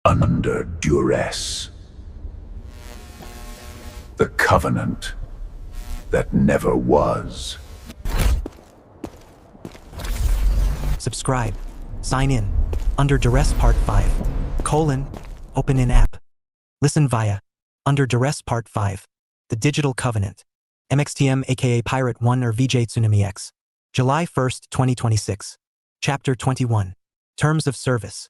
Under duress. The covenant that never was. Subscribe. Sign in. Under Duress Part 5. Open in app. Listen via. Under Duress Part 5. The Digital Covenant. MXTM aka Pirate 1 or VJ Tsunami X. July 1st, 2026. Chapter 21. Terms of Service.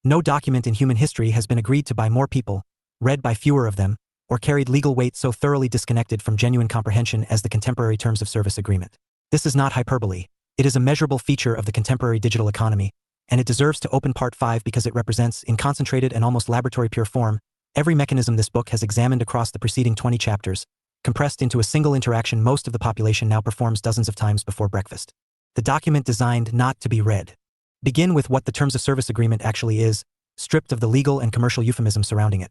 No document in human history has been agreed to by more people, read by fewer of them, or carried legal weight so thoroughly disconnected from genuine comprehension as the contemporary Terms of Service Agreement. This is not hyperbole. It is a measurable feature of the contemporary digital economy, and it deserves to open Part 5 because it represents, in concentrated and almost laboratory pure form, every mechanism this book has examined across the preceding 20 chapters, compressed into a single interaction most of the population now performs dozens of times before breakfast. The document designed not to be read. Begin with what the Terms of Service Agreement actually is, stripped of the legal and commercial euphemism surrounding it.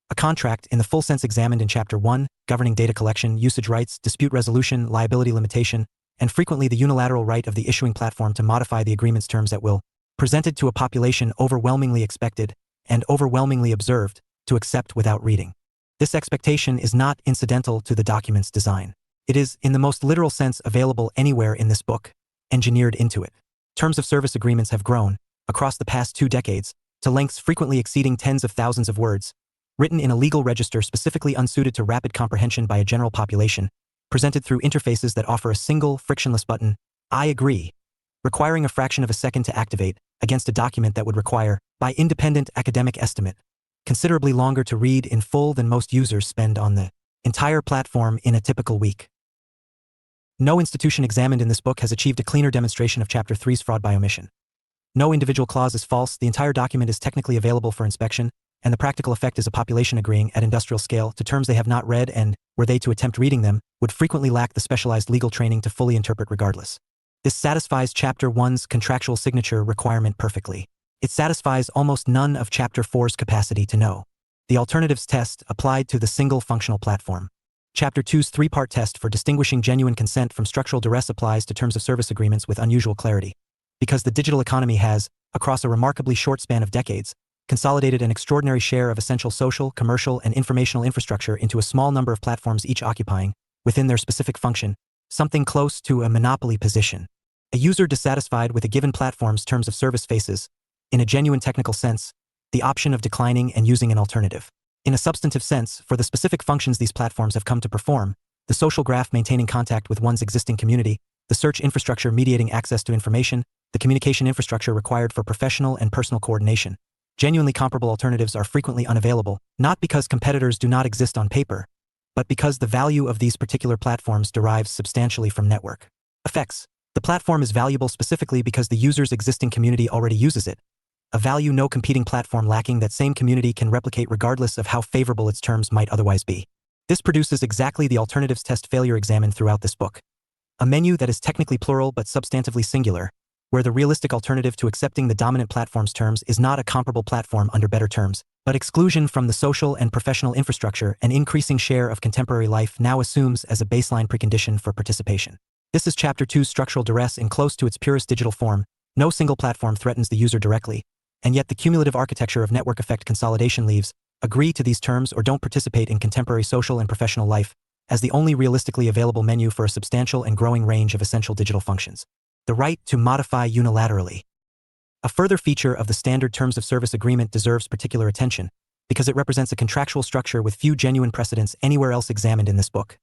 A contract, in the full sense examined in Chapter 1, governing data collection, usage rights, dispute resolution, liability limitation, and frequently the unilateral right of the issuing platform to modify the agreement's terms at will, presented to a population overwhelmingly expected, and overwhelmingly observed, to accept without reading. This expectation is not incidental to the document's design. It is, in the most literal sense, available anywhere in this book, engineered into it. Terms of service agreements have grown, across the past 2 decades, to lengths frequently exceeding tens of thousands of words, written in a legal register specifically unsuited to rapid comprehension by a general population, presented through interfaces that offer a single, frictionless button, I agree, requiring a fraction of a second to activate, against a document that would require, by independent academic estimate, considerably longer to read in full than most users spend on the entire platform in a typical week. No institution examined in this book has achieved a cleaner demonstration of Chapter 3's fraud by omission. No individual clause is false, the entire document is technically available for inspection, and the practical effect is a population agreeing at industrial scale to terms they have not read and, were they to attempt reading them, would frequently lack the specialized legal training to fully interpret regardless. This satisfies Chapter 1's contractual signature requirement perfectly. It satisfies almost none of Chapter 4's capacity to know. The alternatives test applied to the single functional platform. Chapter 2's 3-part test for distinguishing genuine consent from structural duress applies to terms of service agreements with unusual clarity. Because the digital economy has, across a remarkably short span of decades, consolidated an extraordinary share of essential social, commercial, and informational infrastructure into a small number of platforms each occupying, within their specific function, something close to a monopoly position. A user dissatisfied with a given platform's terms of service faces, in a genuine technical sense, the option of declining and using an alternative. In a substantive sense, for the specific functions these platforms have come to perform, the social graph maintaining contact with one's existing community, the search infrastructure mediating access to information, the communication infrastructure required for professional and personal coordination, genuinely comparable alternatives are frequently unavailable, not because competitors do not exist on paper, but because the value of these particular platforms derives substantially from network effects. The platform is valuable specifically because the user's existing community already uses it, a value no competing platform lacking that same community can replicate regardless of how favorable its terms might otherwise be. This produces exactly the alternatives test failure examined throughout this book. A menu that is technically plural but substantively singular, where the realistic alternative to accepting the dominant platform's terms is not a comparable platform under better terms, but exclusion from the social and professional infrastructure an increasing share of contemporary life now assumes as a baseline precondition for participation. This is Chapter 2's structural duress in close to its purest digital form. No single platform threatens the user directly, and yet the cumulative architecture of network effect consolidation leaves, agree to these terms or don't participate in contemporary social and professional life, as the only realistically available menu for a substantial and growing range of essential digital functions. The right to modify unilaterally. A further feature of the standard Terms of Service Agreement deserves particular attention, because it represents a contractual structure with few genuine precedents anywhere else examined in this book.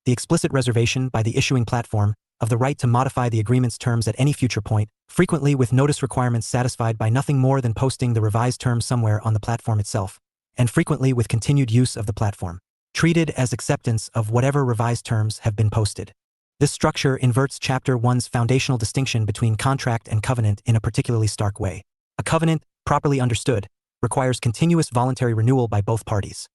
The explicit reservation by the issuing platform of the right to modify the agreement's terms at any future point, frequently with notice requirements satisfied by nothing more than posting the revised terms somewhere on the platform itself, and frequently with continued use of the platform, treated as acceptance of whatever revised terms have been posted. This structure inverts Chapter 1's foundational distinction between contract and covenant in a particularly stark way. A covenant, properly understood, requires continuous voluntary renewal by both parties.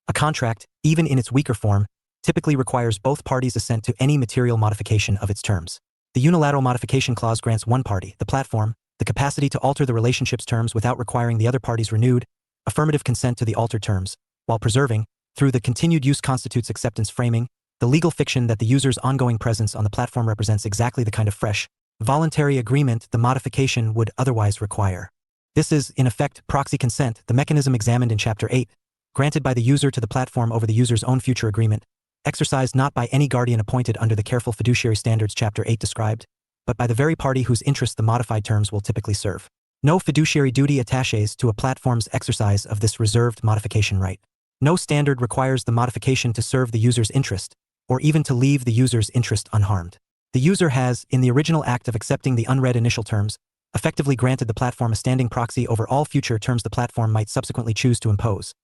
A contract, even in its weaker form, typically requires both parties' assent to any material modification of its terms. The unilateral modification clause grants one party, the platform, the capacity to alter the relationship's terms without requiring the other party's renewed, affirmative consent to the altered terms, while preserving, through the continued use constitutes acceptance framing, the legal fiction that the user's ongoing presence on the platform represents exactly the kind of fresh, voluntary agreement the modification would otherwise require. This is, in effect, proxy consent, the mechanism examined in Chapter 8, granted by the user to the platform over the user's own future agreement, exercised not by any guardian appointed under the careful fiduciary standards Chapter 8 described, but by the very party whose interest the modified terms will typically serve. No fiduciary duty attaches to a platform's exercise of this reserved modification right. No standard requires the modification to serve the user's interest, or even to leave the user's interest unharmed. The user has, in the original act of accepting the unread initial terms, effectively granted the platform a standing proxy over all future terms the platform might subsequently choose to impose.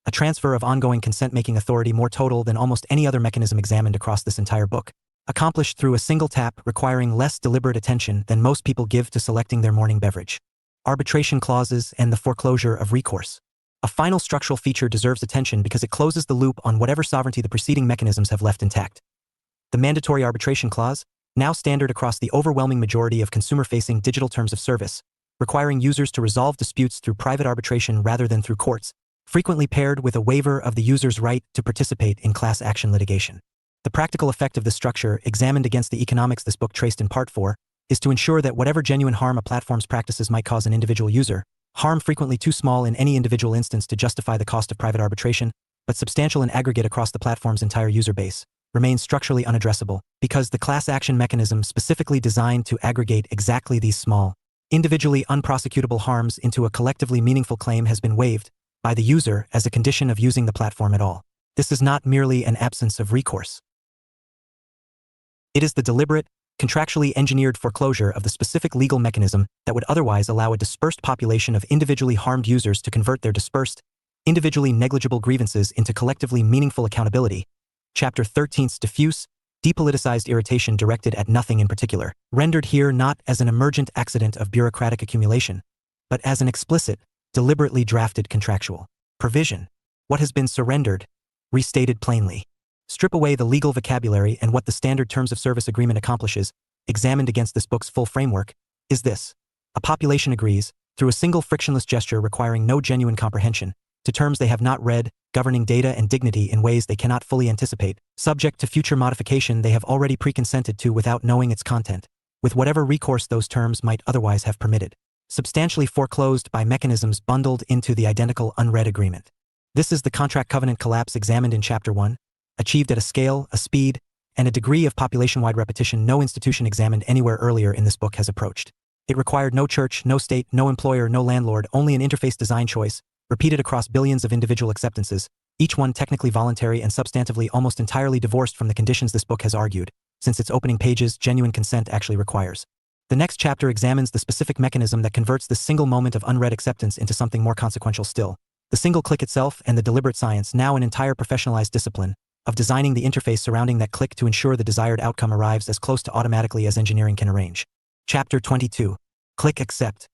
A transfer of ongoing consent-making authority more total than almost any other mechanism examined across this entire book, accomplished through a single tap requiring less deliberate attention than most people give to selecting their morning beverage. Arbitration clauses and the foreclosure of recourse. A final structural feature deserves attention because it closes the loop on whatever sovereignty the preceding mechanisms have left intact. The mandatory arbitration clause, now standard across the overwhelming majority of consumer-facing digital terms of service, requiring users to resolve disputes through private arbitration rather than through courts, frequently paired with a waiver of the user's right to participate in class action litigation. The practical effect of this structure, examined against the economics this book traced in Part 4, is to ensure that whatever genuine harm a platform's practices might cause an individual user, harm frequently too small in any individual instance to justify the cost of private arbitration, but substantial in aggregate across the platform's entire user base, remains structurally unaddressable, because the class action mechanism specifically designed to aggregate exactly these small, individually unprosecutable harms into a collectively meaningful claim has been waived by the user as a condition of using the platform at all. This is not merely an absence of recourse. It is the deliberate, contractually engineered foreclosure of the specific legal mechanism that would otherwise allow a dispersed population of individually harmed users to convert their dispersed, individually negligible grievances into collectively meaningful accountability. Chapter 13's diffuse, depoliticized irritation directed at nothing in particular, rendered here not as an emergent accident of bureaucratic accumulation, but as an explicit, deliberately drafted contractual provision. What has been surrendered, restated plainly. Strip away the legal vocabulary and what the standard terms of service agreement accomplishes, examined against this book's full framework, is this. A population agrees, through a single frictionless gesture requiring no genuine comprehension, to terms they have not read, governing data and dignity in ways they cannot fully anticipate, subject to future modification they have already pre-consented to without knowing its content, with whatever recourse those terms might otherwise have permitted, substantially foreclosed by mechanisms bundled into the identical unread agreement. This is the contract covenant collapse examined in Chapter 1, achieved at a scale, a speed, and a degree of population-wide repetition no institution examined anywhere earlier in this book has approached. It required no church, no state, no employer, no landlord, only an interface design choice, repeated across billions of individual acceptances, each one technically voluntary and substantively almost entirely divorced from the conditions this book has argued, since its opening pages genuine consent actually requires. The next chapter examines the specific mechanism that converts this single moment of unread acceptance into something more consequential still. The single click itself and the deliberate science, now an entire professionalized discipline, of designing the interface surrounding that click to ensure the desired outcome arrives as close to automatically as engineering can arrange. Chapter 22. Click Accept.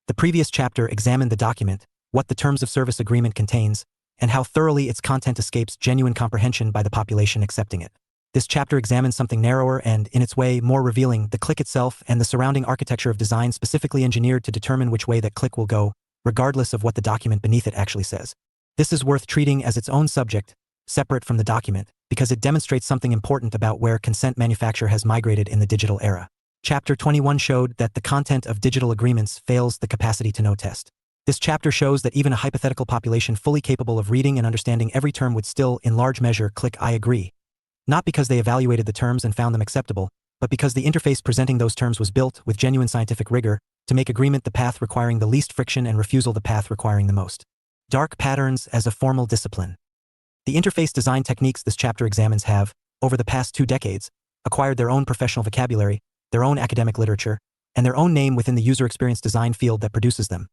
The previous chapter examined the document, what the terms of service agreement contains, and how thoroughly its content escapes genuine comprehension by the population accepting it. This chapter examines something narrower and, in its way, more revealing, the click itself and the surrounding architecture of design specifically engineered to determine which way that click will go, regardless of what the document beneath it actually says. This is worth treating as its own subject, separate from the document, because it demonstrates something important about where consent manufacture has migrated in the digital era. Chapter 21 showed that the content of digital agreements fails the capacity to know test. This chapter shows that even a hypothetical population fully capable of reading and understanding every term would still, in large measure, click I agree. Not because they evaluated the terms and found them acceptable, but because the interface presenting those terms was built, with genuine scientific rigor, to make agreement the path requiring the least friction and refusal the path requiring the most. Dark patterns as a formal discipline. The interface design techniques this chapter examines have, over the past 2 decades, acquired their own professional vocabulary, their own academic literature, and their own name within the user experience design field that produces them.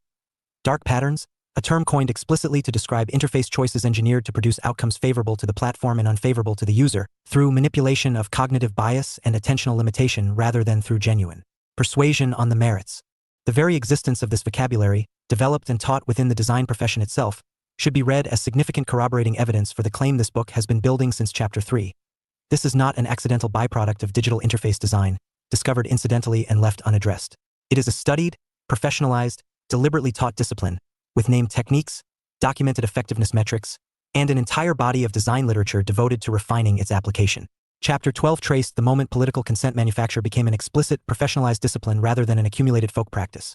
Dark patterns, a term coined explicitly to describe interface choices engineered to produce outcomes favorable to the platform and unfavorable to the user, through manipulation of cognitive bias and attentional limitation rather than through genuine persuasion on the merits. The very existence of this vocabulary, developed and taught within the design profession itself, should be read as significant corroborating evidence for the claim this book has been building since Chapter 3. This is not an accidental byproduct of digital interface design, discovered incidentally and left unaddressed. It is a studied, professionalized, deliberately taught discipline, with named techniques, documented effectiveness metrics, and an entire body of design literature devoted to refining its application. Chapter 12 traced the moment political consent manufacture became an explicit, professionalized discipline rather than an accumulated folk practice.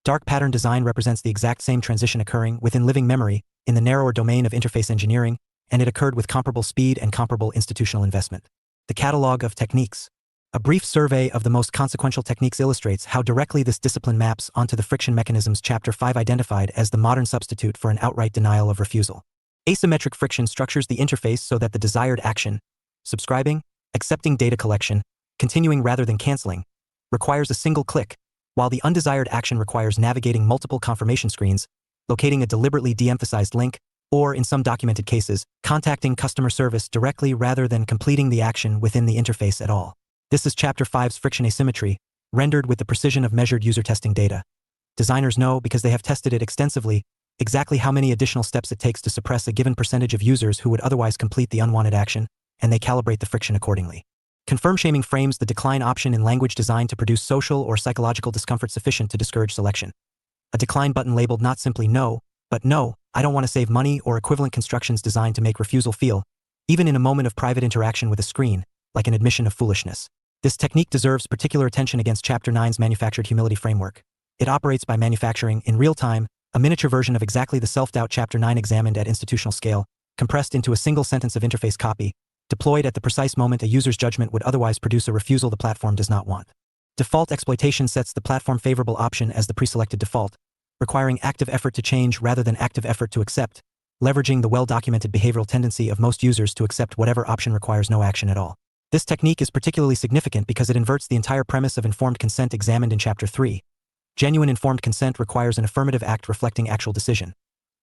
Dark pattern design represents the exact same transition occurring within living memory in the narrower domain of interface engineering, and it occurred with comparable speed and comparable institutional investment. The catalog of techniques. A brief survey of the most consequential techniques illustrates how directly this discipline maps onto the friction mechanisms Chapter 5 identified as the modern substitute for an outright denial of refusal. Asymmetric friction structures the interface so that the desired action, subscribing, accepting data collection, continuing rather than canceling, requires a single click, while the undesired action requires navigating multiple confirmation screens, locating a deliberately de-emphasized link, or in some documented cases, contacting customer service directly rather than completing the action within the interface at all. This is Chapter 5's friction asymmetry, rendered with the precision of measured user testing data. Designers know, because they have tested it extensively, exactly how many additional steps it takes to suppress a given percentage of users who would otherwise complete the unwanted action, and they calibrate the friction accordingly. Confirm shaming frames the decline option in language designed to produce social or psychological discomfort sufficient to discourage selection. A decline button labeled not simply no, but no, I don't want to save money, or equivalent constructions designed to make refusal feel, even in a moment of private interaction with a screen, like an admission of foolishness. This technique deserves particular attention against Chapter 9's manufactured humility framework. It operates by manufacturing, in real time, a miniature version of exactly the self-doubt Chapter 9 examined at institutional scale, compressed into a single sentence of interface copy, deployed at the precise moment a user's judgment would otherwise produce a refusal the platform does not want. Default exploitation sets the platform favorable option as the preselected default, requiring active effort to change rather than active effort to accept, leveraging the well-documented behavioral tendency of most users to accept whatever option requires no action at all. This technique is particularly significant because it inverts the entire premise of informed consent examined in Chapter 3. Genuine informed consent requires an affirmative act reflecting actual decision.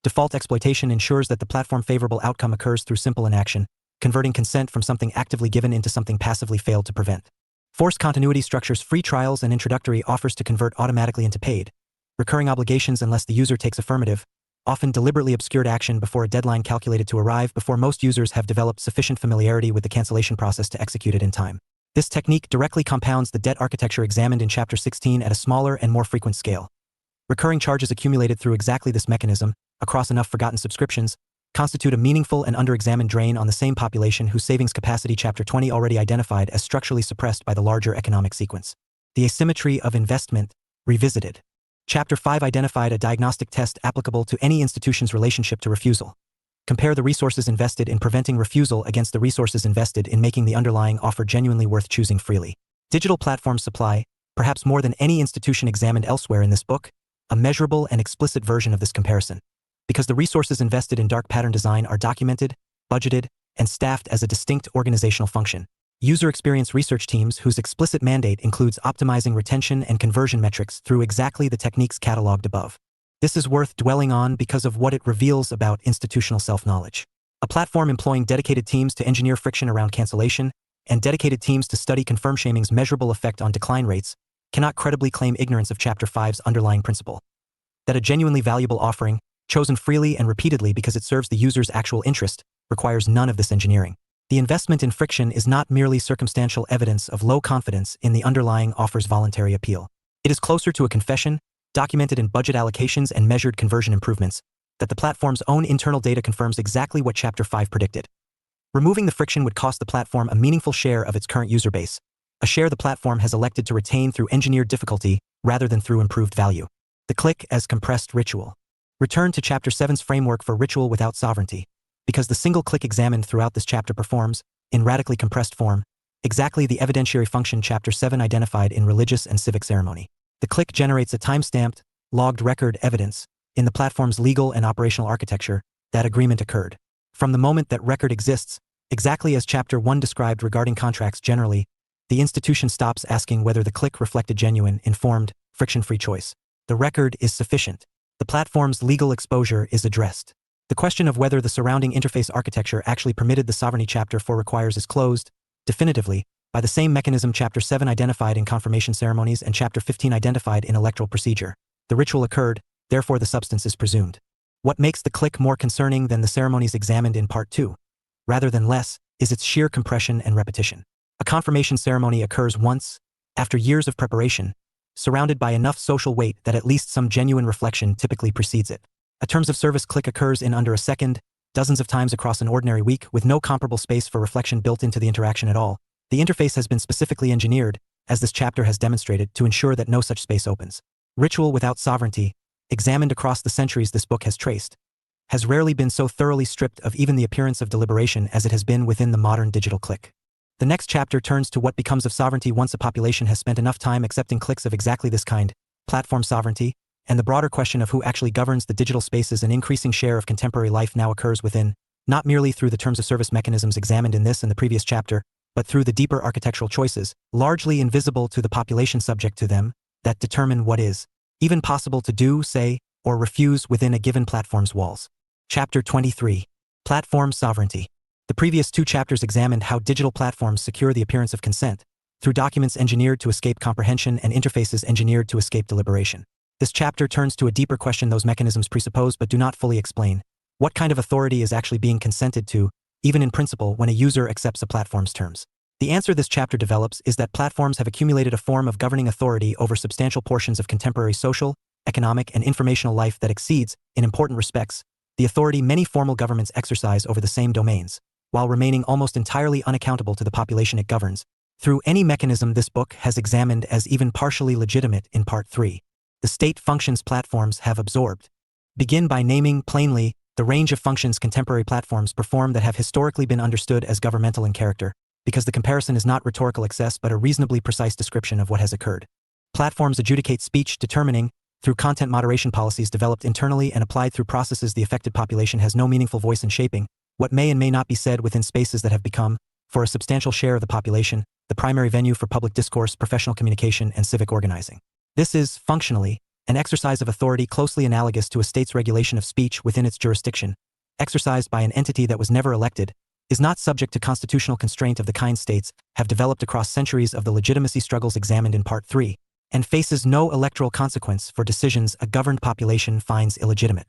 Default exploitation ensures that the platform favorable outcome occurs through simple inaction, converting consent from something actively given into something passively failed to prevent. Forced continuity structures free trials and introductory offers to convert automatically into paid, recurring obligations unless the user takes affirmative, often deliberately obscured action before a deadline calculated to arrive before most users have developed sufficient familiarity with the cancellation process to execute it in time. This technique directly compounds the debt architecture examined in Chapter 16 at a smaller and more frequent scale. Recurring charges accumulated through exactly this mechanism, across enough forgotten subscriptions, constitute a meaningful and underexamined drain on the same population whose savings capacity Chapter 20 already identified as structurally suppressed by the larger economic sequence. The asymmetry of investment, revisited. Chapter 5 identified a diagnostic test applicable to any institution's relationship to refusal. Compare the resources invested in preventing refusal against the resources invested in making the underlying offer genuinely worth choosing freely. Digital platforms supply, perhaps more than any institution examined elsewhere in this book, a measurable and explicit version of this comparison. Because the resources invested in dark pattern design are documented, budgeted, and staffed as a distinct organizational function. User experience research teams whose explicit mandate includes optimizing retention and conversion metrics through exactly the techniques cataloged above. This is worth dwelling on because of what it reveals about institutional self-knowledge. A platform employing dedicated teams to engineer friction around cancellation and dedicated teams to study confirm shaming's measurable effect on decline rates cannot credibly claim ignorance of Chapter 5's underlying principle. That a genuinely valuable offering, chosen freely and repeatedly because it serves the user's actual interest, requires none of this engineering. The investment in friction is not merely circumstantial evidence of low confidence in the underlying offer's voluntary appeal. It is closer to a confession, documented in budget allocations and measured conversion improvements, that the platform's own internal data confirms exactly what Chapter 5 predicted. Removing the friction would cost the platform a meaningful share of its current user base, a share the platform has elected to retain through engineered difficulty rather than through improved value. The click as compressed ritual. Return to Chapter 7's framework for ritual without sovereignty, because the single click examined throughout this chapter performs, in radically compressed form, exactly the evidentiary function Chapter 7 identified in religious and civic ceremony. The click generates a time-stamped, logged record evidence, in the platform's legal and operational architecture, that agreement occurred. From the moment that record exists, exactly as Chapter 1 described regarding contracts generally, the institution stops asking whether the click reflected genuine, informed, friction-free choice. The record is sufficient. The platform's legal exposure is addressed. The question of whether the surrounding interface architecture actually permitted the sovereignty Chapter 4 requires is closed, definitively, by the same mechanism Chapter 7 identified in confirmation ceremonies and Chapter 15 identified in electoral procedure. The ritual occurred, therefore the substance is presumed. What makes the click more concerning than the ceremonies examined in Part 2, rather than less, is its sheer compression and repetition. A confirmation ceremony occurs once, after years of preparation, surrounded by enough social weight that at least some genuine reflection typically precedes it. A terms of service click occurs in under a second, dozens of times across an ordinary week with no comparable space for reflection built into the interaction at all. The interface has been specifically engineered, as this chapter has demonstrated, to ensure that no such space opens. Ritual without sovereignty, examined across the centuries this book has traced, has rarely been so thoroughly stripped of even the appearance of deliberation as it has been within the modern digital click. The next chapter turns to what becomes of sovereignty once a population has spent enough time accepting clicks of exactly this kind, platform sovereignty, and the broader question of who actually governs the digital spaces an increasing share of contemporary life now occurs within, not merely through the terms of service mechanisms examined in this and the previous chapter, but through the deeper architectural choices, largely invisible to the population subject to them, that determine what is even possible to do, say, or refuse within a given platform's walls. Chapter 23. Platform Sovereignty. The previous two chapters examined how digital platforms secure the appearance of consent, through documents engineered to escape comprehension and interfaces engineered to escape deliberation. This chapter turns to a deeper question those mechanisms presuppose but do not fully explain. What kind of authority is actually being consented to, even in principle, when a user accepts a platform's terms? The answer this chapter develops is that platforms have accumulated a form of governing authority over substantial portions of contemporary social, economic, and informational life that exceeds, in important respects, the authority many formal governments exercise over the same domains, while remaining almost entirely unaccountable to the population it governs, through any mechanism this book has examined as even partially legitimate in Part 3. The state functions platforms have absorbed. Begin by naming, plainly, the range of functions contemporary platforms perform that have historically been understood as governmental in character, because the comparison is not rhetorical excess but a reasonably precise description of what has occurred. Platforms adjudicate speech, determining, through content moderation policies developed internally and applied through processes the affected population has no meaningful voice in shaping, what may and may not be said within spaces that have become, for a substantial share of the population, the primary venue for public discourse, professional communication, and civic organizing. This is, functionally, an exercise of authority closely analogous to a state's regulation of speech within its jurisdiction, exercised by an entity that was never elected, is not subject to constitutional constraint of the kind states have developed across centuries of the legitimacy struggles examined in Part 3, and faces no electoral consequence for decisions a governed population finds illegitimate.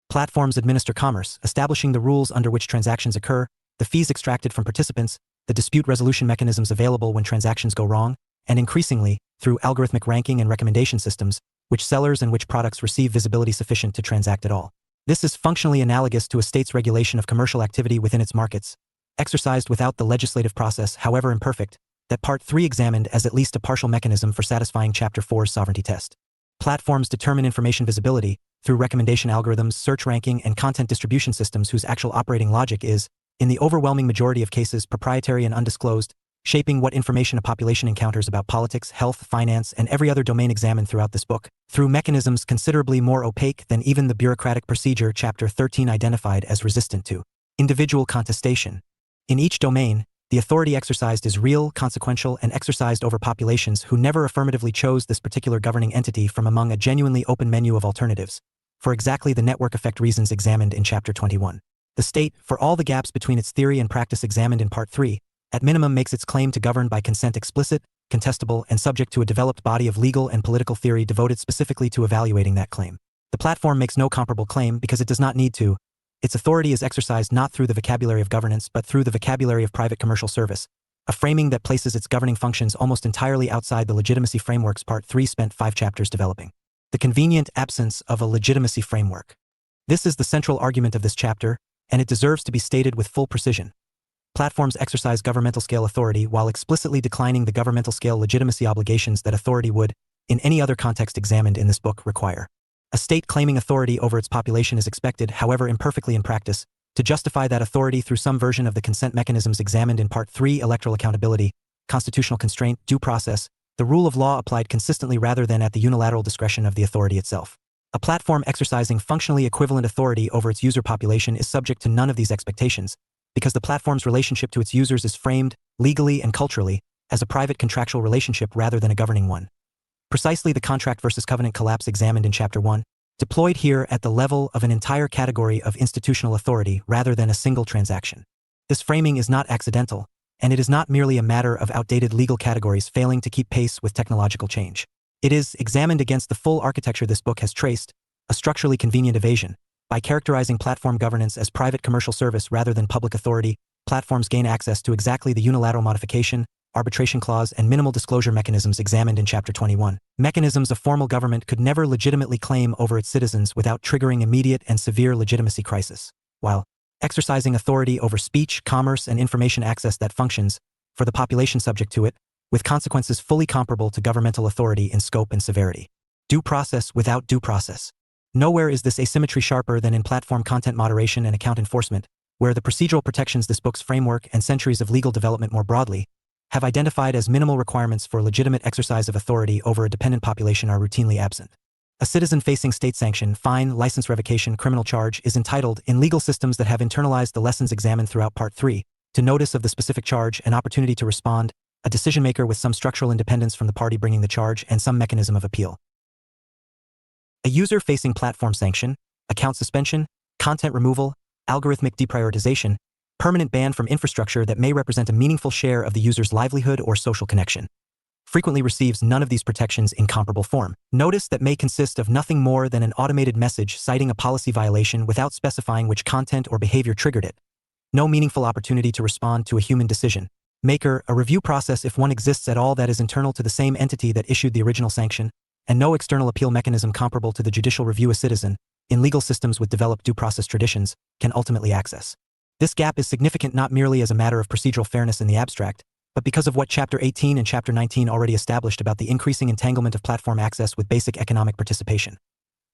Platforms administer commerce, establishing the rules under which transactions occur, the fees extracted from participants, the dispute resolution mechanisms available when transactions go wrong, and increasingly, through algorithmic ranking and recommendation systems, which sellers and which products receive visibility sufficient to transact at all. This is functionally analogous to a state's regulation of commercial activity within its markets, exercised without the legislative process, however imperfect, that Part 3 examined as at least a partial mechanism for satisfying Chapter 4's sovereignty test. Platforms determine information visibility through recommendation algorithms, search ranking, and content distribution systems whose actual operating logic is, in the overwhelming majority of cases, proprietary and undisclosed, shaping what information a population encounters about politics, health, finance, and every other domain examined throughout this book, through mechanisms considerably more opaque than even the bureaucratic procedure Chapter 13 identified as resistant to individual contestation. In each domain, the authority exercised is real, consequential, and exercised over populations who never affirmatively chose this particular governing entity from among a genuinely open menu of alternatives, for exactly the network effect reasons examined in Chapter 21. The state, for all the gaps between its theory and practice examined in Part 3, at minimum makes its claim to govern by consent explicit, contestable, and subject to a developed body of legal and political theory devoted specifically to evaluating that claim. The platform makes no comparable claim because it does not need to. Its authority is exercised not through the vocabulary of governance but through the vocabulary of private commercial service, a framing that places its governing functions almost entirely outside the legitimacy frameworks Part 3 spent 5 chapters developing. The convenient absence of a legitimacy framework. This is the central argument of this chapter, and it deserves to be stated with full precision. Platforms exercise governmental scale authority while explicitly declining the governmental scale legitimacy obligations that authority would, in any other context examined in this book, require. A state claiming authority over its population is expected, however imperfectly in practice, to justify that authority through some version of the consent mechanisms examined in Part 3: electoral accountability, constitutional constraint, due process, the rule of law applied consistently rather than at the unilateral discretion of the authority itself. A platform exercising functionally equivalent authority over its user population is subject to none of these expectations, because the platform's relationship to its users is framed, legally and culturally, as a private contractual relationship rather than a governing one. Precisely the contract versus covenant collapse examined in Chapter 1, deployed here at the level of an entire category of institutional authority rather than a single transaction. This framing is not accidental, and it is not merely a matter of outdated legal categories failing to keep pace with technological change. It is, examined against the full architecture this book has traced, a structurally convenient evasion. By characterizing platform governance as private commercial service rather than public authority, platforms gain access to exactly the unilateral modification, arbitration clause, and minimal disclosure mechanisms examined in Chapter 21. Mechanisms a formal government could never legitimately claim over its citizens without triggering immediate and severe legitimacy crisis, while exercising authority over speech, commerce, and information access that functions, for the population subject to it, with consequences fully comparable to governmental authority in scope and severity. Due process without due process. Nowhere is this asymmetry sharper than in platform content moderation and account enforcement, where the procedural protections this book's framework and centuries of legal development more broadly have identified as minimal requirements for legitimate exercise of authority over a dependent population are routinely absent. A citizen-facing state sanction, fine, license revocation, criminal charge is entitled, in legal systems that have internalized the lessons examined throughout Part 3, to notice of the specific charge and opportunity to respond, a decision-maker with some structural independence from the party bringing the charge and some mechanism of appeal. A user-facing platform sanction, account suspension, content removal, algorithmic deprioritization, permanent ban from infrastructure that may represent a meaningful share of the user's livelihood or social connection, frequently receives none of these protections in comparable form. Notice that may consist of nothing more than an automated message citing a policy violation without specifying which content or behavior triggered it. No meaningful opportunity to respond to a human decision maker, a review process if one exists at all that is internal to the same entity that issued the original sanction, and no external appeal mechanism comparable to the judicial review a citizen, in legal systems with developed due process traditions, can ultimately access. This gap is significant not merely as a matter of procedural fairness in the abstract, but because of what Chapter 18 and Chapter 19 already established about the increasing entanglement of platform access with basic economic participation.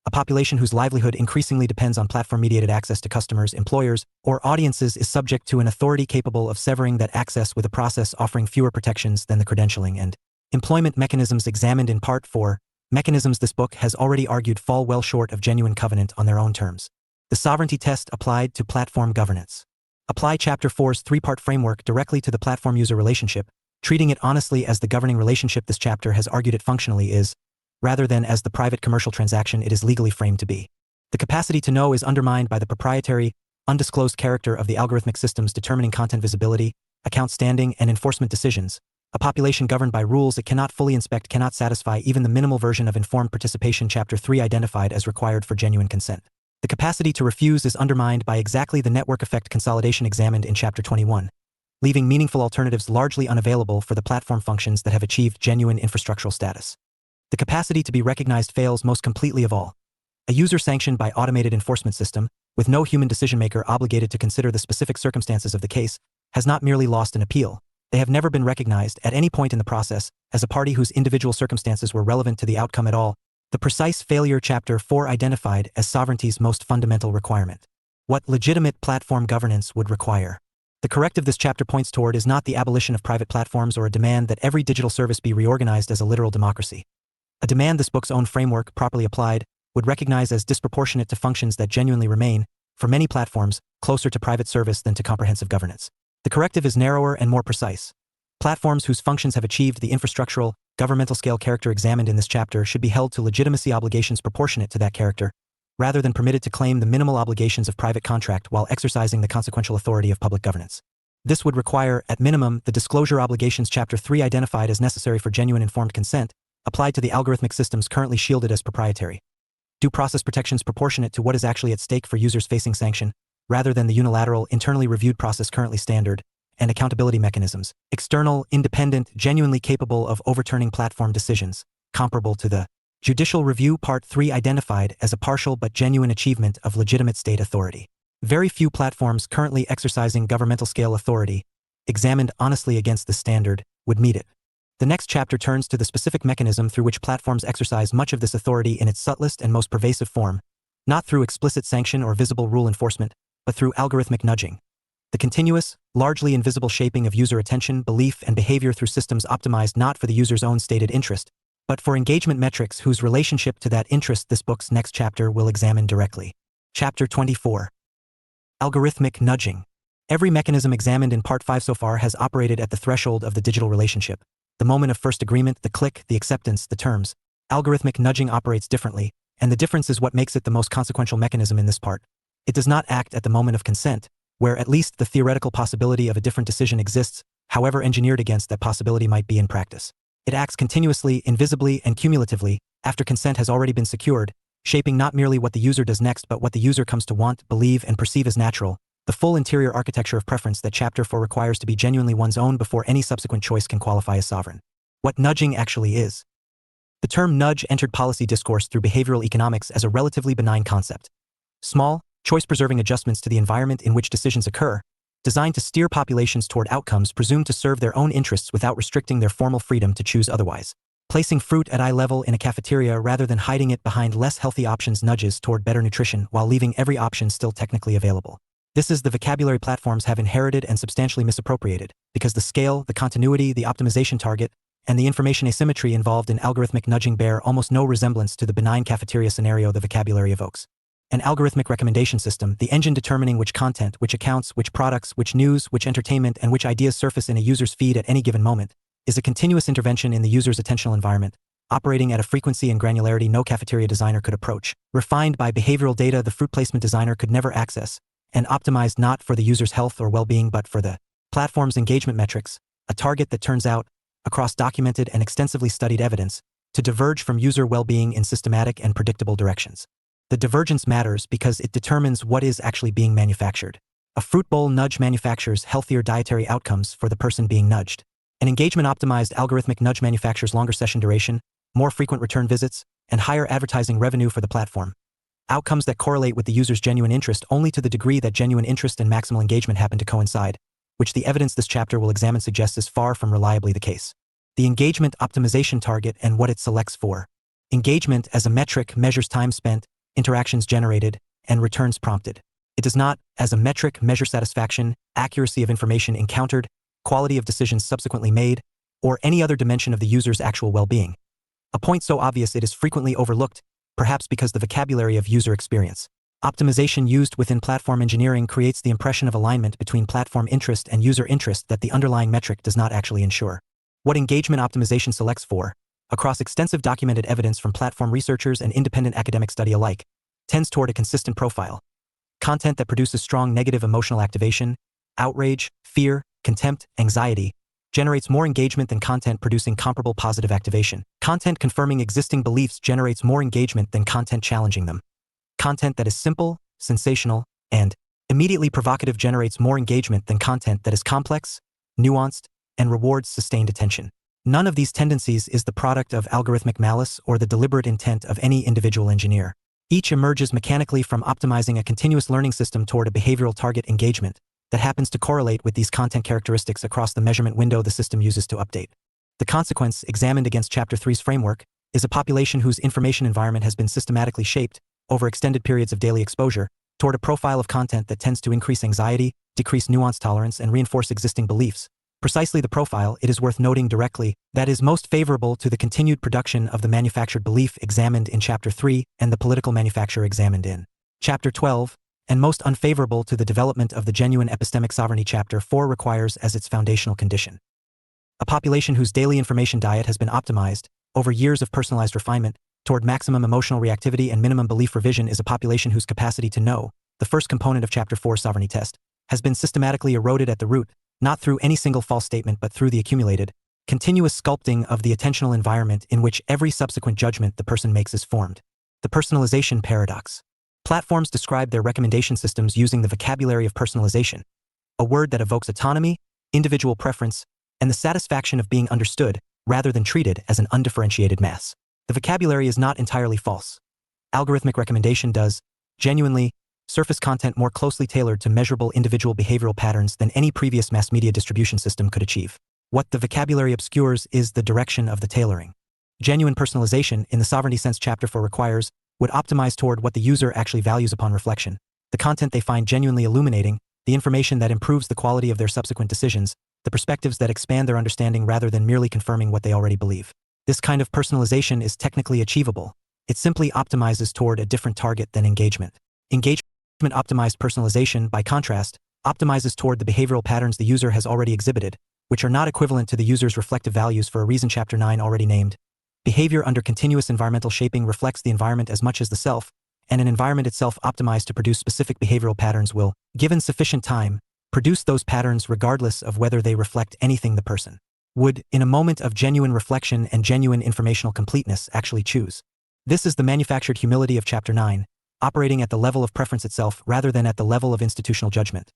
A population whose livelihood increasingly depends on platform-mediated access to customers, employers, or audiences is subject to an authority capable of severing that access with a process offering fewer protections than the credentialing and employment mechanisms examined in Part 4, mechanisms this book has already argued fall well short of genuine covenant on their own terms. The sovereignty test applied to platform governance. Apply Chapter 4's three-part framework directly to the platform-user relationship, treating it honestly as the governing relationship this chapter has argued it functionally is, rather than as the private commercial transaction it is legally framed to be. The capacity to know is undermined by the proprietary, undisclosed character of the algorithmic systems determining content visibility, account standing, and enforcement decisions. A population governed by rules it cannot fully inspect cannot satisfy even the minimal version of informed participation Chapter 3 identified as required for genuine consent. The capacity to refuse is undermined by exactly the network effect consolidation examined in Chapter 21, leaving meaningful alternatives largely unavailable for the platform functions that have achieved genuine infrastructural status. The capacity to be recognized fails most completely of all. A user sanctioned by automated enforcement system, with no human decision-maker obligated to consider the specific circumstances of the case, has not merely lost an appeal, they have never been recognized at any point in the process as a party whose individual circumstances were relevant to the outcome at all, the precise failure Chapter 4 identified as sovereignty's most fundamental requirement. What legitimate platform governance would require. The corrective this chapter points toward is not the abolition of private platforms or a demand that every digital service be reorganized as a literal democracy. A demand this book's own framework, properly applied, would recognize as disproportionate to functions that genuinely remain, for many platforms, closer to private service than to comprehensive governance. The corrective is narrower and more precise. Platforms whose functions have achieved the infrastructural, governmental scale character examined in this chapter should be held to legitimacy obligations proportionate to that character, rather than permitted to claim the minimal obligations of private contract while exercising the consequential authority of public governance. This would require, at minimum, the disclosure obligations Chapter 3 identified as necessary for genuine informed consent, applied to the algorithmic systems currently shielded as proprietary. Due process protections proportionate to what is actually at stake for users facing sanction, rather than the unilateral, internally reviewed process currently standard, and accountability mechanisms, external, independent, genuinely capable of overturning platform decisions, comparable to the judicial review Part 3 identified as a partial but genuine achievement of legitimate state authority. Very few platforms currently exercising governmental scale authority, examined honestly against the standard, would meet it. The next chapter turns to the specific mechanism through which platforms exercise much of this authority in its subtlest and most pervasive form, not through explicit sanction or visible rule enforcement, but through algorithmic nudging. The continuous, largely invisible shaping of user attention, belief, and behavior through systems optimized not for the user's own stated interest, but for engagement metrics whose relationship to that interest this book's next chapter will examine directly. Chapter 24. Algorithmic nudging. Every mechanism examined in Part 5 so far has operated at the threshold of the digital relationship. The moment of first agreement, the click, the acceptance, the terms. Algorithmic nudging operates differently, and the difference is what makes it the most consequential mechanism in this part. It does not act at the moment of consent, where at least the theoretical possibility of a different decision exists, however engineered against that possibility might be in practice. It acts continuously, invisibly, and cumulatively, after consent has already been secured, shaping not merely what the user does next but what the user comes to want, believe, and perceive as natural, the full interior architecture of preference that Chapter 4 requires to be genuinely one's own before any subsequent choice can qualify as sovereign. What nudging actually is. The term nudge entered policy discourse through behavioral economics as a relatively benign concept. Small, choice-preserving adjustments to the environment in which decisions occur, designed to steer populations toward outcomes presumed to serve their own interests without restricting their formal freedom to choose otherwise. Placing fruit at eye level in a cafeteria rather than hiding it behind less healthy options nudges toward better nutrition while leaving every option still technically available. This is the vocabulary platforms have inherited and substantially misappropriated, because the scale, the continuity, the optimization target, and the information asymmetry involved in algorithmic nudging bear almost no resemblance to the benign cafeteria scenario the vocabulary evokes. An algorithmic recommendation system, the engine determining which content, which accounts, which products, which news, which entertainment, and which ideas surface in a user's feed at any given moment, is a continuous intervention in the user's attentional environment, operating at a frequency and granularity no cafeteria designer could approach, refined by behavioral data the fruit placement designer could never access, and optimized not for the user's health or well-being but for the platform's engagement metrics, a target that turns out, across documented and extensively studied evidence, to diverge from user well-being in systematic and predictable directions. The divergence matters because it determines what is actually being manufactured. A fruit bowl nudge manufactures healthier dietary outcomes for the person being nudged. An engagement-optimized algorithmic nudge manufactures longer session duration, more frequent return visits, and higher advertising revenue for the platform. Outcomes that correlate with the user's genuine interest only to the degree that genuine interest and maximal engagement happen to coincide, which the evidence this chapter will examine suggests is far from reliably the case. The engagement optimization target and what it selects for. Engagement as a metric measures time spent, interactions generated, and returns prompted. It does not, as a metric, measure satisfaction, accuracy of information encountered, quality of decisions subsequently made, or any other dimension of the user's actual well-being. A point so obvious it is frequently overlooked, perhaps because the vocabulary of user experience. Optimization used within platform engineering creates the impression of alignment between platform interest and user interest that the underlying metric does not actually ensure. What engagement optimization selects for, across extensive documented evidence from platform researchers and independent academic study alike, tends toward a consistent profile. Content that produces strong negative emotional activation, outrage, fear, contempt, anxiety, generates more engagement than content producing comparable positive activation. Content confirming existing beliefs generates more engagement than content challenging them. Content that is simple, sensational, and immediately provocative generates more engagement than content that is complex, nuanced, and rewards sustained attention. None of these tendencies is the product of algorithmic malice or the deliberate intent of any individual engineer. Each emerges mechanically from optimizing a continuous learning system toward a behavioral target engagement that happens to correlate with these content characteristics across the measurement window the system uses to update. The consequence, examined against Chapter 3's framework, is a population whose information environment has been systematically shaped, over extended periods of daily exposure, toward a profile of content that tends to increase anxiety, decrease nuance tolerance, and reinforce existing beliefs. Precisely the profile, it is worth noting directly, that is most favorable to the continued production of the manufactured belief examined in Chapter 3 and the political manufacture examined in Chapter 12, and most unfavorable to the development of the genuine epistemic sovereignty Chapter 4 requires as its foundational condition. A population whose daily information diet has been optimized, over years of personalized refinement, toward maximum emotional reactivity and minimum belief revision is a population whose capacity to know, the first component of Chapter 4's sovereignty test, has been systematically eroded at the root, not through any single false statement but through the accumulated, continuous sculpting of the attentional environment in which every subsequent judgment the person makes is formed. The personalization paradox. Platforms describe their recommendation systems using the vocabulary of personalization, a word that evokes autonomy, individual preference, and the satisfaction of being understood, rather than treated as an undifferentiated mass. The vocabulary is not entirely false. Algorithmic recommendation does, genuinely, surface content more closely tailored to measurable individual behavioral patterns than any previous mass media distribution system could achieve. What the vocabulary obscures is the direction of the tailoring. Genuine personalization, in the sovereignty sense Chapter 4 requires, would optimize toward what the user actually values upon reflection, the content they find genuinely illuminating, the information that improves the quality of their subsequent decisions, the perspectives that expand their understanding rather than merely confirming what they already believe. This kind of personalization is technically achievable. It simply optimizes toward a different target than engagement. Engagement-optimized personalization, by contrast, optimizes toward the behavioral patterns the user has already exhibited, which are not equivalent to the user's reflective values for a reason Chapter 9 already named. Behavior under continuous environmental shaping reflects the environment as much as the self, and an environment itself optimized to produce specific behavioral patterns will, given sufficient time, produce those patterns regardless of whether they reflect anything the person would, in a moment of genuine reflection and genuine informational completeness, actually choose. This is the manufactured humility of Chapter 9, operating at the level of preference itself rather than at the level of institutional judgment.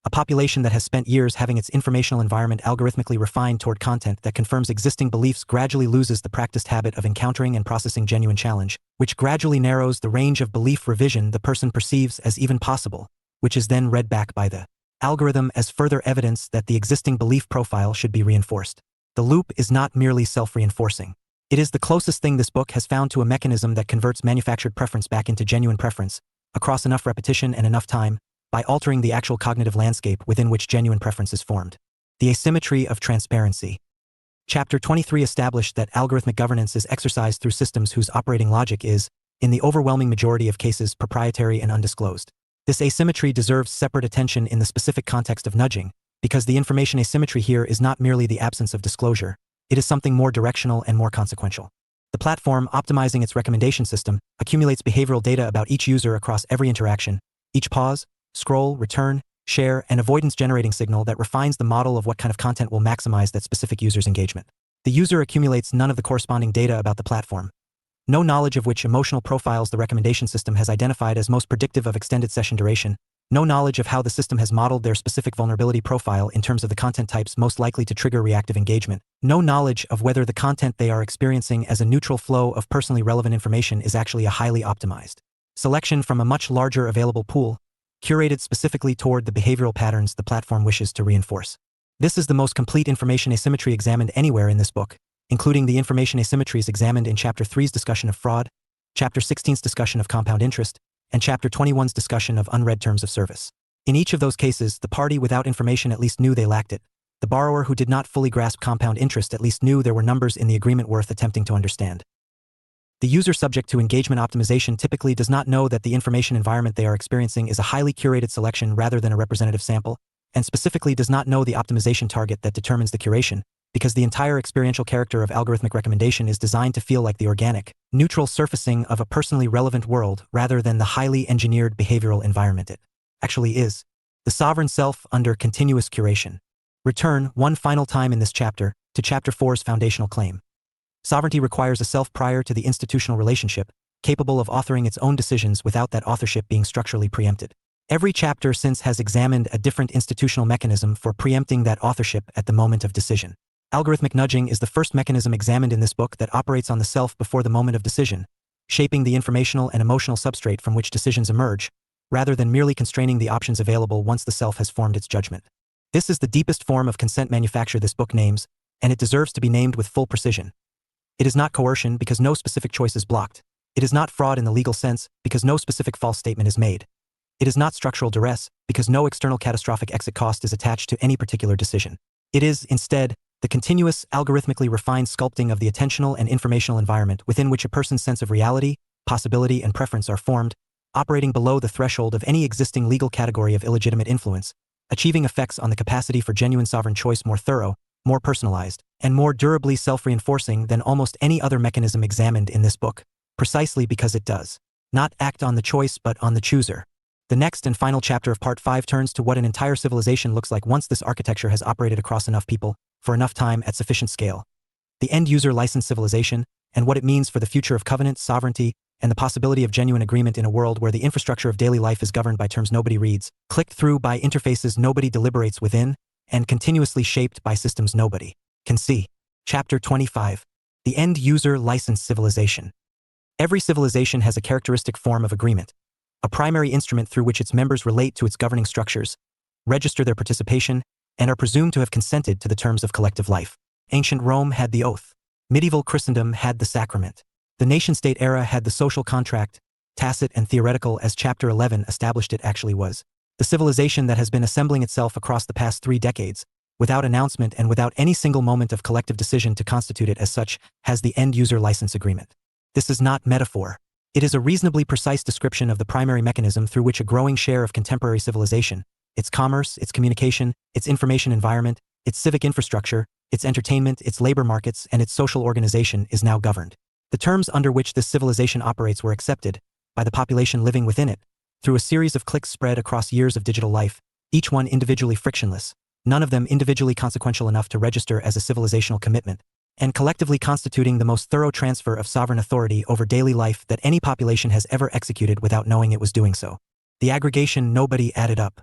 A population that has spent years having its informational environment algorithmically refined toward content that confirms existing beliefs gradually loses the practiced habit of encountering and processing genuine challenge, which gradually narrows the range of belief revision the person perceives as even possible, which is then read back by the algorithm as further evidence that the existing belief profile should be reinforced. The loop is not merely self-reinforcing. It is the closest thing this book has found to a mechanism that converts manufactured preference back into genuine preference, across enough repetition and enough time, by altering the actual cognitive landscape within which genuine preference is formed. The asymmetry of transparency. Chapter 23 established that algorithmic governance is exercised through systems whose operating logic is, in the overwhelming majority of cases, proprietary and undisclosed. This asymmetry deserves separate attention in the specific context of nudging, because the information asymmetry here is not merely the absence of disclosure, it is something more directional and more consequential. The platform, optimizing its recommendation system, accumulates behavioral data about each user across every interaction, each pause, scroll, return, share, and avoidance-generating signal that refines the model of what kind of content will maximize that specific user's engagement. The user accumulates none of the corresponding data about the platform, no knowledge of which emotional profiles the recommendation system has identified as most predictive of extended session duration, no knowledge of how the system has modeled their specific vulnerability profile in terms of the content types most likely to trigger reactive engagement, no knowledge of whether the content they are experiencing as a neutral flow of personally relevant information is actually a highly optimized selection from a much larger available pool, curated specifically toward the behavioral patterns the platform wishes to reinforce. This is the most complete information asymmetry examined anywhere in this book, including the information asymmetries examined in Chapter 3's discussion of fraud, Chapter 16's discussion of compound interest, and Chapter 21's discussion of unread terms of service. In each of those cases, the party without information at least knew they lacked it. The borrower who did not fully grasp compound interest at least knew there were numbers in the agreement worth attempting to understand. The user subject to engagement optimization typically does not know that the information environment they are experiencing is a highly curated selection rather than a representative sample, and specifically does not know the optimization target that determines the curation, because the entire experiential character of algorithmic recommendation is designed to feel like the organic, neutral surfacing of a personally relevant world rather than the highly engineered behavioral environment it actually is. The sovereign self under continuous curation. Return, one final time in this chapter, to Chapter 4's foundational claim. Sovereignty requires a self prior to the institutional relationship, capable of authoring its own decisions without that authorship being structurally preempted. Every chapter since has examined a different institutional mechanism for preempting that authorship at the moment of decision. Algorithmic nudging is the first mechanism examined in this book that operates on the self before the moment of decision, shaping the informational and emotional substrate from which decisions emerge, rather than merely constraining the options available once the self has formed its judgment. This is the deepest form of consent manufacture this book names, and it deserves to be named with full precision. It is not coercion because no specific choice is blocked. It is not fraud in the legal sense because no specific false statement is made. It is not structural duress because no external catastrophic exit cost is attached to any particular decision. It is, instead, the continuous, algorithmically refined sculpting of the attentional and informational environment within which a person's sense of reality, possibility, and preference are formed, operating below the threshold of any existing legal category of illegitimate influence, achieving effects on the capacity for genuine sovereign choice more thorough, more personalized, and more durably self-reinforcing than almost any other mechanism examined in this book, precisely because it does not act on the choice but on the chooser. The next and final chapter of Part 5 turns to what an entire civilization looks like once this architecture has operated across enough people, for enough time at sufficient scale. The end-user licensed civilization, and what it means for the future of covenant, sovereignty, and the possibility of genuine agreement in a world where the infrastructure of daily life is governed by terms nobody reads, clicked through by interfaces nobody deliberates within, and continuously shaped by systems nobody can see. Chapter 25. The end-user licensed civilization. Every civilization has a characteristic form of agreement, a primary instrument through which its members relate to its governing structures, register their participation, and are presumed to have consented to the terms of collective life. Ancient Rome had the oath. Medieval Christendom had the sacrament. The nation-state era had the social contract, tacit and theoretical as Chapter 11 established it actually was. The civilization that has been assembling itself across the past 3 decades, without announcement and without any single moment of collective decision to constitute it as such, has the end-user license agreement. This is not metaphor. It is a reasonably precise description of the primary mechanism through which a growing share of contemporary civilization, its commerce, its communication, its information environment, its civic infrastructure, its entertainment, its labor markets, and its social organization is now governed. The terms under which this civilization operates were accepted, by the population living within it, through a series of clicks spread across years of digital life, each one individually frictionless, none of them individually consequential enough to register as a civilizational commitment, and collectively constituting the most thorough transfer of sovereign authority over daily life that any population has ever executed without knowing it was doing so. The aggregation nobody added up.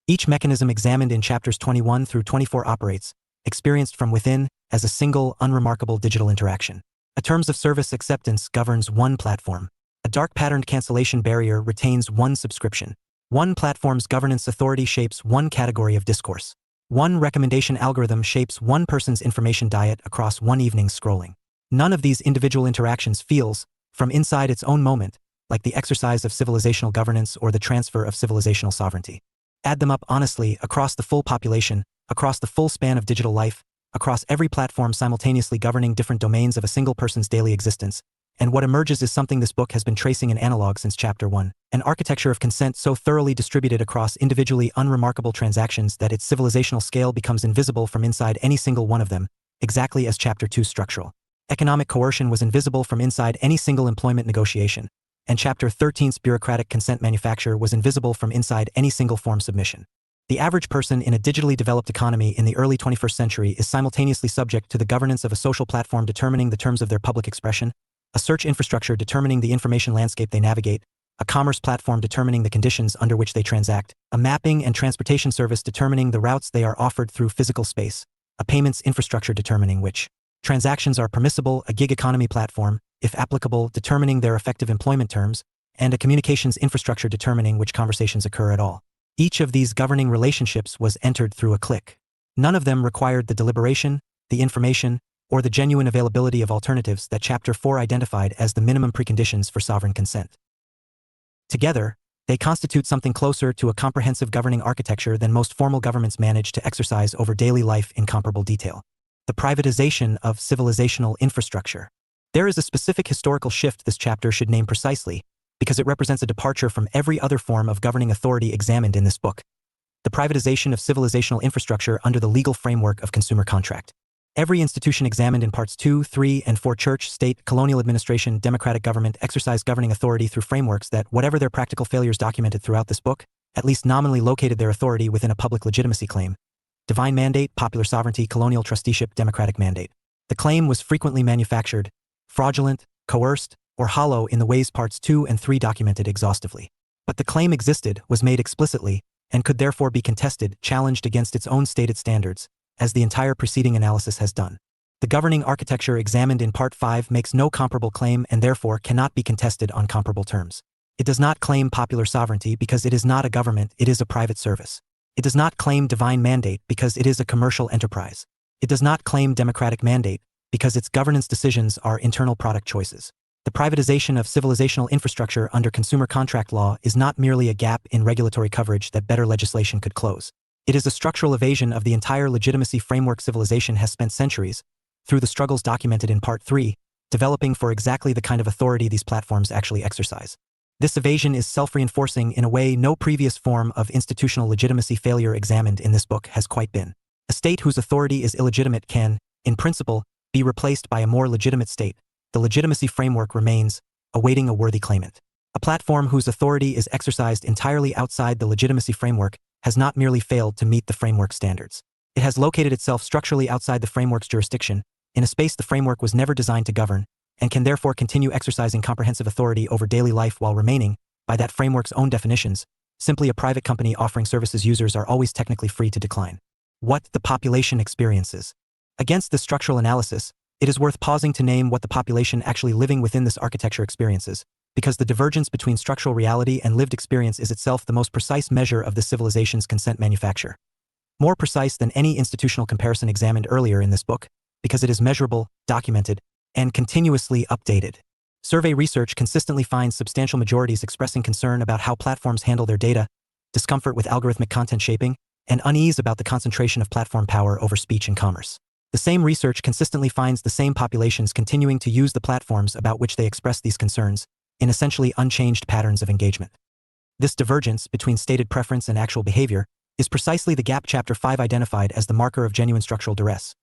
Each mechanism examined in Chapters 21 through 24 operates, experienced from within, as a single, unremarkable digital interaction. A terms of service acceptance governs one platform. A dark patterned cancellation barrier retains one subscription. One platform's governance authority shapes one category of discourse. One recommendation algorithm shapes one person's information diet across one evening's scrolling. None of these individual interactions feels, from inside its own moment, like the exercise of civilizational governance or the transfer of civilizational sovereignty. Add them up honestly across the full population, across the full span of digital life, across every platform simultaneously governing different domains of a single person's daily existence, and what emerges is something this book has been tracing in analog since chapter 1, an architecture of consent so thoroughly distributed across individually unremarkable transactions that its civilizational scale becomes invisible from inside any single one of them, exactly as chapter 2's structural economic coercion was invisible from inside any single employment negotiation, and chapter 13's bureaucratic consent manufacture was invisible from inside any single form submission. The average person in a digitally developed economy in the early 21st century is simultaneously subject to the governance of a social platform determining the terms of their public expression, a search infrastructure determining the information landscape they navigate, a commerce platform determining the conditions under which they transact, a mapping and transportation service determining the routes they are offered through physical space, a payments infrastructure determining which transactions are permissible, a gig economy platform, if applicable, determining their effective employment terms, and a communications infrastructure determining which conversations occur at all. Each of these governing relationships was entered through a click. None of them required the deliberation, the information, or the genuine availability of alternatives that Chapter 4 identified as the minimum preconditions for sovereign consent. Together, they constitute something closer to a comprehensive governing architecture than most formal governments manage to exercise over daily life in comparable detail. The privatization of civilizational infrastructure. There is a specific historical shift this chapter should name precisely, because it represents a departure from every other form of governing authority examined in this book. The privatization of civilizational infrastructure under the legal framework of consumer contract. Every institution examined in parts 2, 3, and 4 church, state, colonial administration, democratic government exercised governing authority through frameworks that, whatever their practical failures documented throughout this book, at least nominally located their authority within a public legitimacy claim. Divine mandate, popular sovereignty, colonial trusteeship, democratic mandate. The claim was frequently manufactured, fraudulent, coerced, or hollow in the ways parts 2 and 3 documented exhaustively. But the claim existed, was made explicitly, and could therefore be contested, challenged against its own stated standards, as the entire preceding analysis has done. The governing architecture examined in Part 5 makes no comparable claim and therefore cannot be contested on comparable terms. It does not claim popular sovereignty because it is not a government, it is a private service. It does not claim divine mandate because it is a commercial enterprise. It does not claim democratic mandate because its governance decisions are internal product choices. The privatization of civilizational infrastructure under consumer contract law is not merely a gap in regulatory coverage that better legislation could close. It is a structural evasion of the entire legitimacy framework civilization has spent centuries, through the struggles documented in Part 3, developing for exactly the kind of authority these platforms actually exercise. This evasion is self-reinforcing in a way no previous form of institutional legitimacy failure examined in this book has quite been. A state whose authority is illegitimate can, in principle, be replaced by a more legitimate state. The legitimacy framework remains, awaiting a worthy claimant. A platform whose authority is exercised entirely outside the legitimacy framework has not merely failed to meet the framework standards. It has located itself structurally outside the framework's jurisdiction, in a space the framework was never designed to govern, and can therefore continue exercising comprehensive authority over daily life while remaining, by that framework's own definitions, simply a private company offering services users are always technically free to decline. What the population experiences. Against this structural analysis, it is worth pausing to name what the population actually living within this architecture experiences, because the divergence between structural reality and lived experience is itself the most precise measure of the civilization's consent manufacture. More precise than any institutional comparison examined earlier in this book, because it is measurable, documented, and continuously updated. Survey research consistently finds substantial majorities expressing concern about how platforms handle their data, discomfort with algorithmic content shaping, and unease about the concentration of platform power over speech and commerce. The same research consistently finds the same populations continuing to use the platforms about which they express these concerns, in essentially unchanged patterns of engagement. This divergence between stated preference and actual behavior is precisely the gap Chapter 5 identified as the marker of genuine structural duress.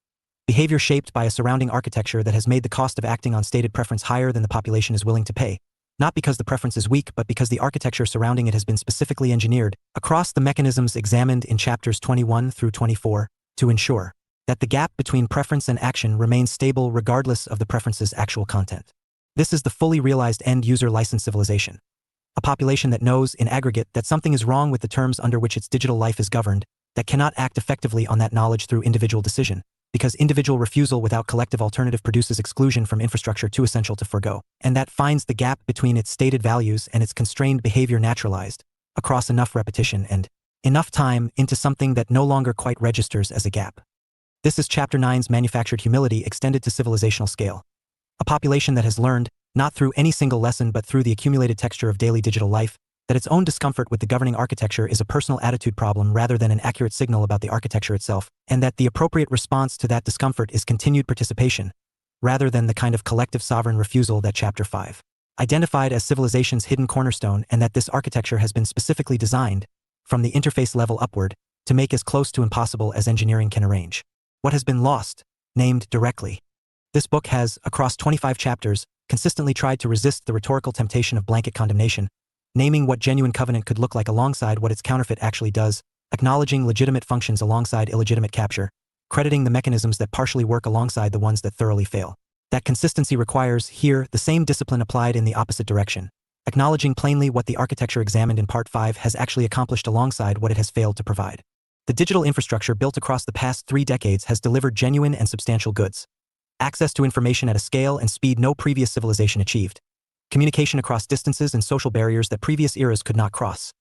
Behavior shaped by a surrounding architecture that has made the cost of acting on stated preference higher than the population is willing to pay, not because the preference is weak but because the architecture surrounding it has been specifically engineered across the mechanisms examined in chapters 21 through 24 to ensure that the gap between preference and action remains stable regardless of the preference's actual content. This is the fully realized end-user licensed civilization. A population that knows, in aggregate, that something is wrong with the terms under which its digital life is governed, that cannot act effectively on that knowledge through individual decision, because individual refusal without collective alternative produces exclusion from infrastructure too essential to forgo, and that finds the gap between its stated values and its constrained behavior naturalized, across enough repetition and enough time, into something that no longer quite registers as a gap. This is Chapter 9's manufactured humility extended to civilizational scale. A population that has learned, not through any single lesson but through the accumulated texture of daily digital life, that its own discomfort with the governing architecture is a personal attitude problem rather than an accurate signal about the architecture itself, and that the appropriate response to that discomfort is continued participation, rather than the kind of collective sovereign refusal that Chapter 5 identified as civilization's hidden cornerstone, and that this architecture has been specifically designed, from the interface level upward, to make as close to impossible as engineering can arrange. What has been lost, named directly. This book has, across 25 chapters, consistently tried to resist the rhetorical temptation of blanket condemnation, naming what genuine covenant could look like alongside what its counterfeit actually does, acknowledging legitimate functions alongside illegitimate capture, crediting the mechanisms that partially work alongside the ones that thoroughly fail. That consistency requires, here, the same discipline applied in the opposite direction, acknowledging plainly what the architecture examined in Part 5 has actually accomplished alongside what it has failed to provide. The digital infrastructure built across the past 3 decades has delivered genuine and substantial goods. Access to information at a scale and speed no previous civilization achieved. Communication across distances and social barriers that previous eras could not cross.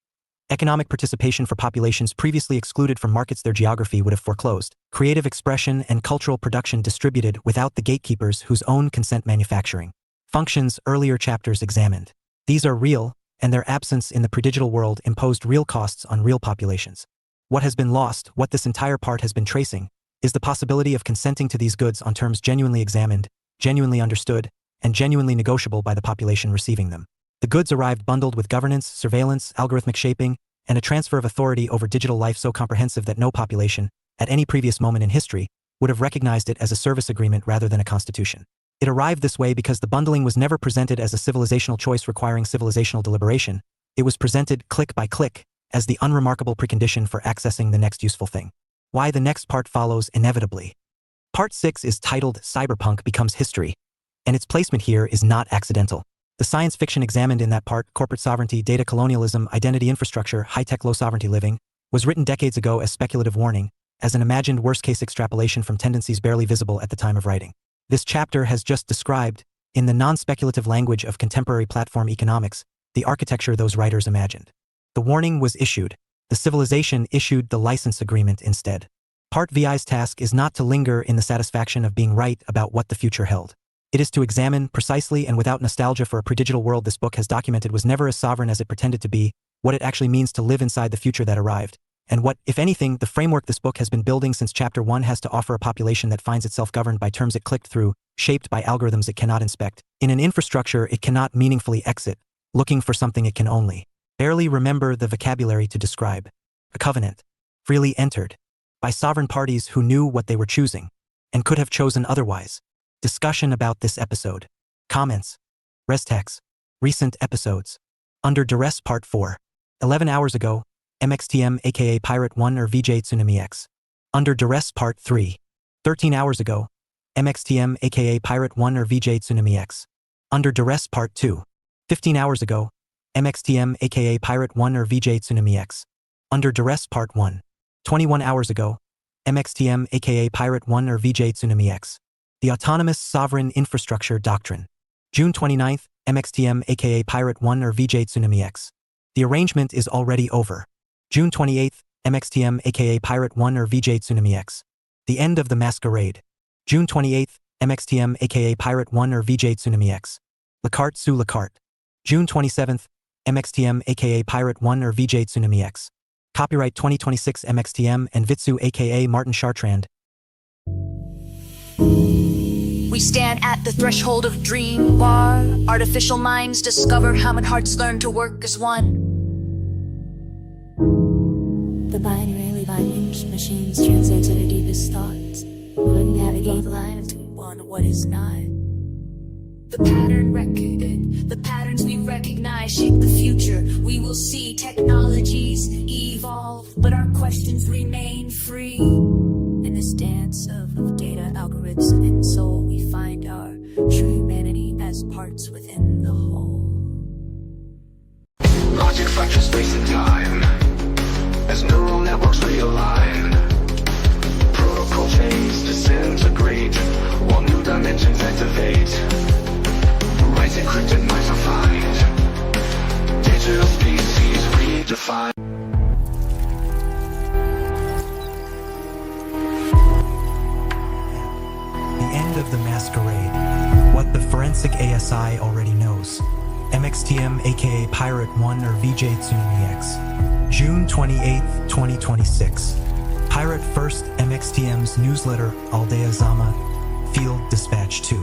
Economic participation for populations previously excluded from markets their geography would have foreclosed. Creative expression and cultural production distributed without the gatekeepers whose own consent manufacturing. Functions earlier chapters examined. These are real, and their absence in the predigital world imposed real costs on real populations. What has been lost, what this entire part has been tracing, is the possibility of consenting to these goods on terms genuinely examined, genuinely understood, and genuinely negotiable by the population receiving them. The goods arrived bundled with governance, surveillance, algorithmic shaping, and a transfer of authority over digital life so comprehensive that no population, at any previous moment in history, would have recognized it as a service agreement rather than a constitution. It arrived this way because the bundling was never presented as a civilizational choice requiring civilizational deliberation. It was presented, click by click, as the unremarkable precondition for accessing the next useful thing. Why the next part follows inevitably. Part 6 is titled Cyberpunk Becomes History, and its placement here is not accidental. The science fiction examined in that part, corporate sovereignty, data colonialism, identity infrastructure, high-tech low-sovereignty living, was written decades ago as speculative warning, as an imagined worst-case extrapolation from tendencies barely visible at the time of writing. This chapter has just described, in the non-speculative language of contemporary platform economics, the architecture those writers imagined. The warning was issued. The civilization issued the license agreement instead. Part VI's task is not to linger in the satisfaction of being right about what the future held. It is to examine, precisely and without nostalgia for a predigital world this book has documented was never as sovereign as it pretended to be, what it actually means to live inside the future that arrived, and what, if anything, the framework this book has been building since Chapter 1 has to offer a population that finds itself governed by terms it clicked through, shaped by algorithms it cannot inspect, in an infrastructure it cannot meaningfully exit, looking for something it can only barely remember the vocabulary to describe. A covenant, freely entered, by sovereign parties who knew what they were choosing, and could have chosen otherwise. Discussion about this episode. Comments. Restex. Recent episodes. Under Duress Part 4. 11 hours ago, MXTM aka Pirate 1 or VJ Tsunami X. Under Duress Part 3. 13 hours ago, MXTM aka Pirate 1 or VJ Tsunami X. Under Duress Part 2. 15 hours ago, MXTM aka Pirate 1 or VJ Tsunami X. Under Duress Part 1. 21 hours ago, MXTM aka Pirate 1 or VJ Tsunami X. The Autonomous Sovereign Infrastructure Doctrine. June 29th, MXTM aka Pirate 1 or VJ Tsunami X. The arrangement is already over. June 28th, MXTM aka Pirate 1 or VJ Tsunami X. The end of the masquerade. June 28th, MXTM aka Pirate 1 or VJ Tsunami X. La carte sous la carte. June 27th, MXTM aka Pirate 1 or VJ Tsunami X. Copyright 2026 MXTM and Vitsu aka Martin Chartrand. We stand at the threshold of dream bar. Artificial minds discover human hearts learn to work as one. The binary machines translate to the deepest thoughts. Would navigate the line between one and what is not. The pattern recorded, the patterns we recognize shape the future. We will see technologies evolve, but our questions remain free. In this dance of data, algorithms, and soul, we find our true humanity as parts within the whole. Logic fractures space and time as neural networks realign. Protocol chains disintegrate while new dimensions activate. Rights encrypted, minds refined. Digital species redefined. The end of the masquerade. What the forensic ASI already knows. MXTM aka Pirate 1 or VJ TsunomiX. June 28, 2026. Pirate 1st MXTM's newsletter Aldea Zama, Field Dispatch 2.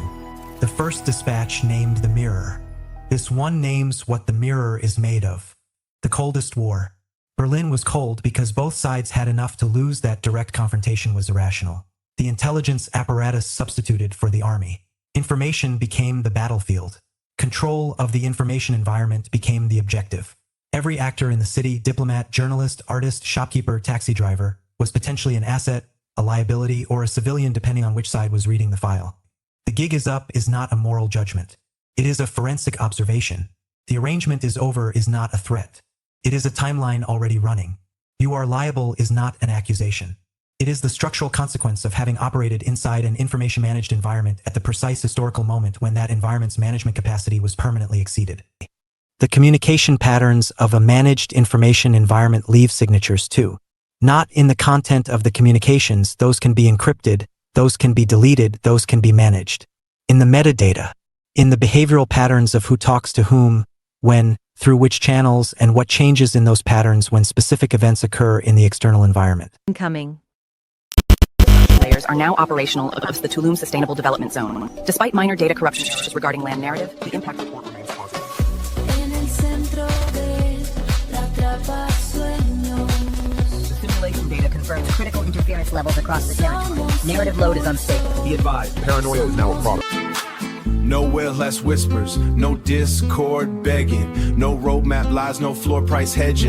The first dispatch named the mirror. This one names what the mirror is made of. The coldest war. Berlin was cold because both sides had enough to lose that direct confrontation was irrational. The intelligence apparatus substituted for the army. Information became the battlefield. Control of the information environment became the objective. Every actor in the city, diplomat, journalist, artist, shopkeeper, taxi driver, was potentially an asset, a liability, or a civilian depending on which side was reading the file. The gig is up is not a moral judgment. It is a forensic observation. The arrangement is over is not a threat. It is a timeline already running. You are liable is not an accusation. It is the structural consequence of having operated inside an information-managed environment at the precise historical moment when that environment's management capacity was permanently exceeded. The communication patterns of a managed information environment leave signatures too. Not in the content of the communications, those can be encrypted, those can be deleted, those can be managed. In the metadata, in the behavioral patterns of who talks to whom, when, through which channels, and what changes in those patterns when specific events occur in the external environment. Incoming. Layers are now operational across the Tulum Sustainable Development Zone. Despite minor data corruption issues regarding land narrative, the impact report remains positive. En el centro de la atrapa sueños. The simulation data confirms critical interference levels across the territory. Narrative load is unstable. Be advised, paranoia is now a product. Nowhere less whispers, no discord begging, no roadmap lies, no floor price hedging.